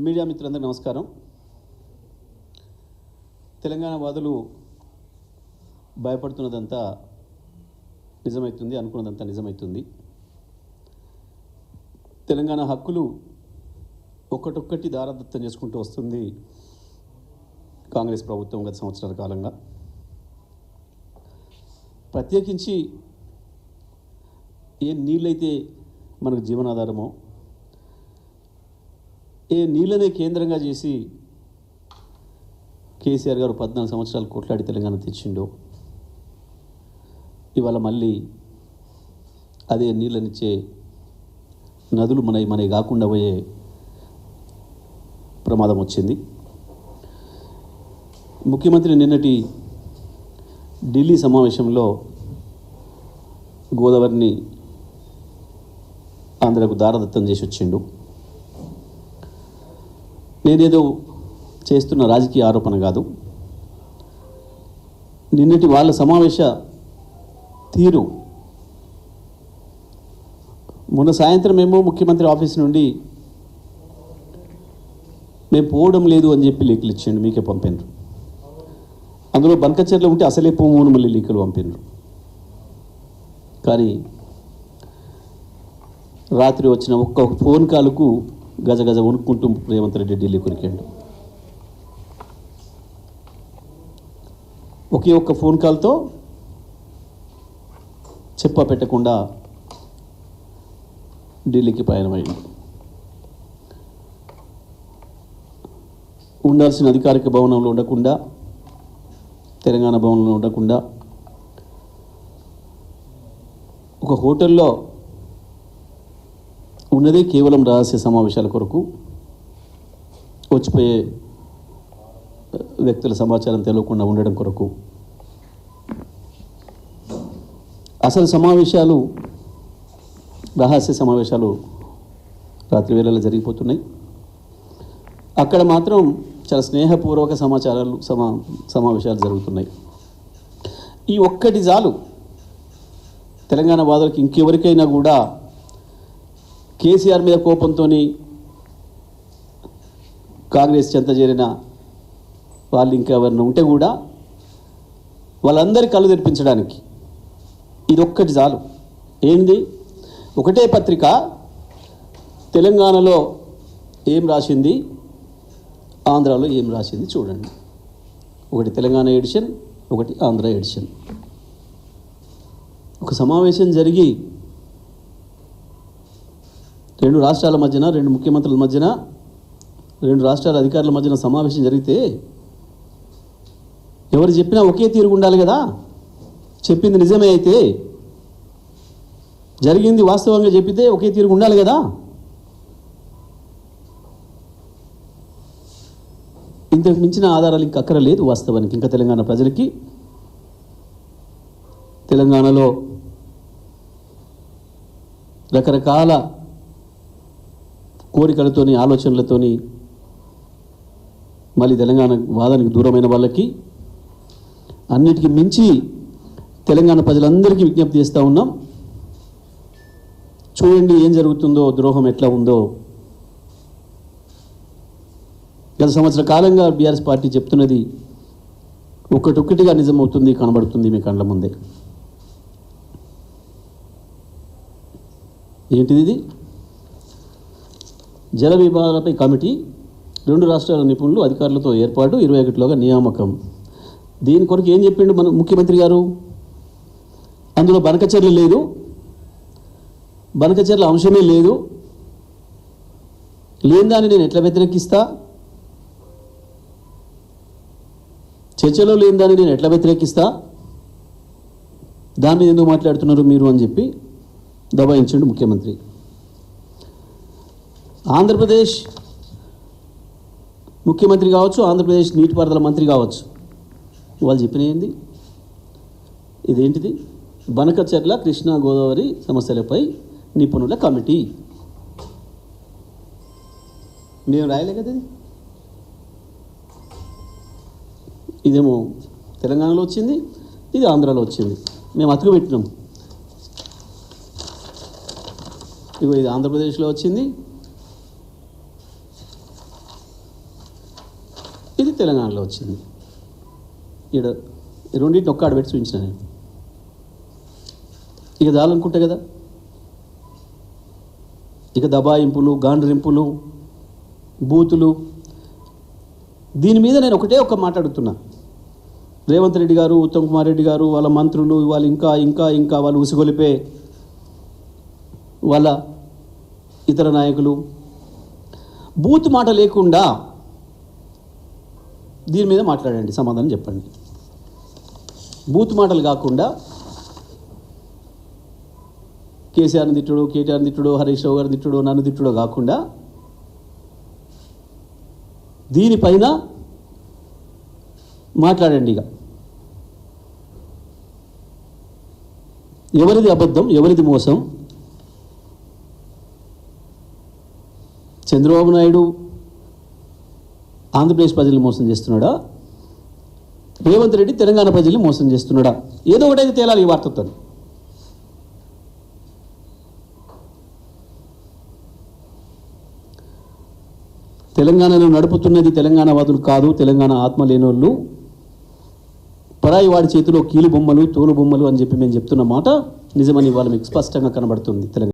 Media మిత్రులందరికీ నమస్కారం. తెలంగాణ వాదులు భయపడుతున్నదంతా నిజమవుతుంది, అనుకున్నదంతా నిజమవుతుంది. తెలంగాణ హక్కులు ఒక్కటొక్కటి దారదత్తం చేసుకుంటూ వస్తుంది కాంగ్రెస్ ప్రభుత్వం గత సంవత్సరాల కాలంగా. ప్రత్యేకించి ఏ నీళ్ళైతే మనకు జీవనాధారమో, ఏ నీళ్ళనే కేంద్రంగా చేసి కేసీఆర్ గారు 14 సంవత్సరాలు కొట్లాడి తెలంగాణ తెచ్చిండో, ఇవాళ మళ్ళీ అదే నీళ్ళనిచ్చే నదులు మనవి కాకుండా పోయే ప్రమాదం వచ్చింది. ముఖ్యమంత్రి నిన్నటి ఢిల్లీ సమావేశంలో గోదావరిని ఆంధ్రకు దారదత్తం చేసి వచ్చిండు. నేనేదో చేస్తున్న రాజకీయ ఆరోపణ కాదు. నిన్నటి వాళ్ళ సమావేశ తీరు, మొన్న సాయంత్రం మేము ముఖ్యమంత్రి ఆఫీస్ నుండి మేము పోవడం లేదు అని చెప్పి లీకులు ఇచ్చిండు, మీకే పంపినారు. అందులో బంకచర్ల ఉంటే అసలే పోమని మళ్ళీ లీకులు పంపినారు. కానీ రాత్రి వచ్చిన ఒక్క ఫోన్ కాల్కు గజగజ వణుక్కుంటూ రేవంత్ రెడ్డి ఢిల్లీ కొరికాడు. ఒకే ఒక్క ఫోన్ కాల్తో చెప్ప పెట్టకుండా ఢిల్లీకి ప్రయాణమైంది. ఉండాల్సిన అధికారిక భవనంలో ఉండకుండా, తెలంగాణ భవనంలో ఉండకుండా ఒక హోటల్లో ఉన్నదే కేవలం రహస్య సమావేశాల కొరకు, వచ్చిపోయే వ్యక్తుల సమాచారం తెలియకుండా ఉండడం కొరకు. అసలు సమావేశాలు, రహస్య సమావేశాలు రాత్రి వేళలో జరిగిపోతున్నాయి. అక్కడ మాత్రం చాలా స్నేహపూర్వక సమావేశాలు జరుగుతున్నాయి. ఈ ఒక్కటి చాలు తెలంగాణ వాదులకి, ఇంకెవరికైనా కూడా కేసీఆర్ మీద కోపంతో కాంగ్రెస్ చెంత చేరిన వాళ్ళు ఇంకెవరైనా ఉంటే కూడా వాళ్ళందరి కళ్ళు తెరిపించడానికి ఇదొక్కటి చాలు. ఏంది? ఒకటే పత్రిక తెలంగాణలో ఏం రాసింది, ఆంధ్రాలో ఏం రాసింది చూడండి. ఒకటి తెలంగాణ ఎడిషన్, ఒకటి ఆంధ్ర ఎడిషన్. ఒక సమావేశం జరిగి రెండు రాష్ట్రాల మధ్యన, రెండు ముఖ్యమంత్రుల మధ్యన, రెండు రాష్ట్రాల అధికారుల మధ్యన సమావేశం జరిగితే ఎవరు చెప్పినా ఒకే తీరుగా ఉండాలి కదా. చెప్పింది నిజమే అయితే, జరిగింది వాస్తవంగా చెప్పితే ఒకే తీరుగా ఉండాలి కదా. ఇంతకు మించిన ఆధారాలు ఇంక అక్కరలేదు వాస్తవానికి. ఇంకా తెలంగాణ ప్రజలకి, తెలంగాణలో రకరకాల కోరికలతోని, ఆలోచనలతోని మళ్ళీ తెలంగాణ వాదానికి దూరమైన వాళ్ళకి, అన్నిటికీ మించి తెలంగాణ ప్రజలందరికీ విజ్ఞప్తి చేస్తూ ఉన్నాం. చూడండి ఏం జరుగుతుందో, ద్రోహం ఎట్లా ఉందో. గత సంవత్సర కాలంగా బీఆర్ఎస్ పార్టీ చెప్తున్నది ఒక్కటొక్కటిగా నిజమవుతుంది, కనబడుతుంది మీ కళ్ళ ముందే. ఏంటిది? ఇది జల విభాగాలపై కమిటీ, రెండు రాష్ట్రాల నిపుణులు అధికారులతో ఏర్పాటు, 21లోగా నియామకం. దీని కొరకు ఏం చెప్పిండు మన ముఖ్యమంత్రి గారు? అందులో బనకచర్ల లేదు, బనకచర్ల అంశమే లేదు. లేని దాన్ని నేను ఎట్లా వ్యతిరేకిస్తా, చర్చలో లేని దాన్ని నేను ఎట్లా వ్యతిరేకిస్తా, దాని మీద ఎందుకు మాట్లాడుతున్నారు మీరు అని చెప్పి దబాయించండు ముఖ్యమంత్రి. ఆంధ్రప్రదేశ్ ముఖ్యమంత్రి కావచ్చు, ఆంధ్రప్రదేశ్ నీటిపారుదల మంత్రి కావచ్చు, వాళ్ళు చెప్పినది ఇదేంటిది? బనకచర్ల కృష్ణా గోదావరి సమస్యలపై నిపుణుల కమిటీ. మేము రాయలే కదా. ఇదేమో తెలంగాణలో వచ్చింది, ఇది ఆంధ్రాలో వచ్చింది. మేము అతుకు పెట్టినాం. ఇగో ఇది ఆంధ్రప్రదేశ్లో వచ్చింది, ఇది తెలంగాణలో వచ్చింది. ఇక్కడ రెండింటిని ఒక్క ఆడబెట్టి చూపించిన నేను. ఇక చాలనుకుంటే కదా, ఇక దబాయింపులు, గాండ్రింపులు, బూతులు, దీని మీద నేను ఒక్క మాట్లాడుతున్నా. రేవంత్ రెడ్డి గారు, ఉత్తమ్ కుమార్ రెడ్డి గారు, వాళ్ళ మంత్రులు, వాళ్ళు ఇంకా ఇంకా ఇంకా వాళ్ళు ఉసిగొలిపే వాళ్ళ ఇతర నాయకులు బూత్ మాట లేకుండా దీని మీద మాట్లాడండి, సమాధానం చెప్పండి. బూత్ మాటలు కాకుండా కేసీఆర్ని తిట్టుడు, కేటీఆర్ని తిట్టుడు, హరీష్ రావు గారిని తిట్టుడు, నన్ను తిట్టుడో కాకుండా దీనిపైన మాట్లాడండి. ఇక ఎవరిది అబద్ధం, ఎవరిది మోసం? చంద్రబాబు నాయుడు ఆంధ్రప్రదేశ్ ప్రజల్ని మోసం చేస్తున్నాడా, రేవంత్ రెడ్డి తెలంగాణ ప్రజల్ని మోసం చేస్తున్నాడా? ఏదో ఒకటైతే తేలాలి ఈ వార్తతో. తెలంగాణను నడుపుతున్నది తెలంగాణ వాదులు కాదు, తెలంగాణ ఆత్మ లేనోళ్ళు, పరాయి వాడి చేతిలో కీలు బొమ్మలు, తోలు బొమ్మలు అని చెప్పి మేము చెప్తున్న మాట నిజమని ఇవాళ మీకు స్పష్టంగా కనబడుతుంది. తెలంగాణ